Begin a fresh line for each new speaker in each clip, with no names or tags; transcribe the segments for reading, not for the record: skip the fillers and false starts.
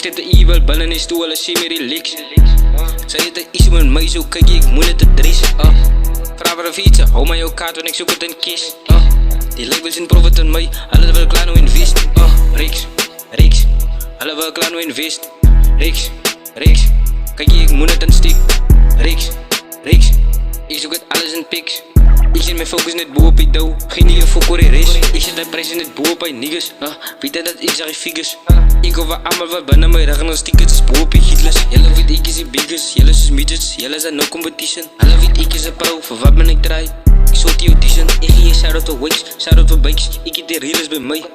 zit de evil, ballen is toe, alles zie me relax. Zij het de issue met mij, zo kijk ik moet het te dries. Vraag waar een fietsen, hou maar jouw kaart, want ik zoek het in kies. Die labels in profit aan mij, alle wel klaar nu invest. Riks, alle wel klaar nu invest. Riks, kijk ik moet het een stick. Riks, ik zoek het alles in pics. Ik zit mijn focus net boven op die dough, geen nieuwe focus in race. Ik zit mijn prijs net boven op die niggas. Weet dat ik zeg figures. Ik hoor allemaal wat binnen mij regen als tickets is boven op die hitless. Jelle weet ik is die biggest, jelle is midgets, jelle zijn no competition. Alle weet ik is een pro, voor wat ben ik draai. Ik zoek die audition, ik ging je shout-out voor wakes, shout-out voor bikes. Ik heb die realers bij mij.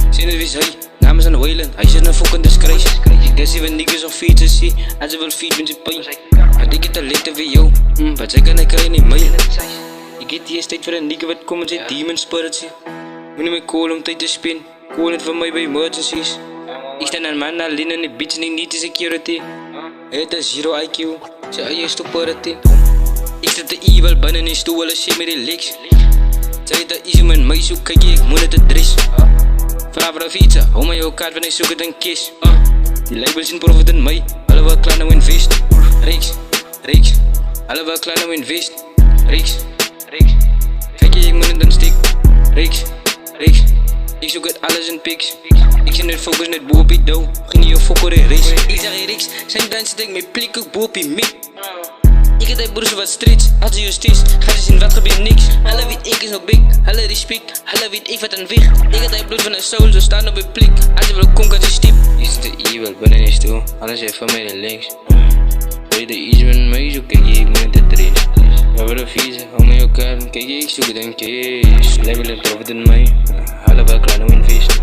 Zijn het wie zij, namens aan de wailen, hij zit een fucking disgrace. Ik denk even niggas of features zie, en ze wil feed met zijn pijn. Maar ik heb te leten voor jou, wat zeg kan ik krijgen niet mee. Ik heb die tijd voor een nigga wat komt met demon spirits. Moet niet meer call om tijd te spin, call het voor mij bij emergencies. Ik sta een man alleen in de beach en niet de security. Hij heeft een 0 IQ, zijn eigen stupidity. Ik zit de evil binnen in stoel, alles zie me relax. Zij het de issue met mij, zo kijk ik moet het te dries. Vraag waar een fietsen, hou maar jouw kaart, want ik zoek het in kies. Die labels in profit aan mij, alle wel klaar nou invest. Riks, alle wel klaar nou invest. Riks, kijk ik moet het een stick. Riks, ik zoek het alles in pics. Ik zit net focus net boven op die dough, geen nieuwe focus in race. Ik zeg je Riks, zijn dansen denk mijn plik ook boven op die mik. Ik heb die broers wat streets, als justice, ga je zien wat gebeurt niks. Alle weet ik is nog big, alle respect, alle weet ik wat een wicht. Ik heb die bloed van een soul, zo staan op een plik, als je wil kom kan je stip. Ik zit de evil, binnen is toe, alles heeft van mij naar links. Wil je de easy met mij, zo kijk ik moet het te dries. We willen viezen, hou me elkaar, kijk ik zoek het in case. Label in profit in mij, alle wel klaar nou invest.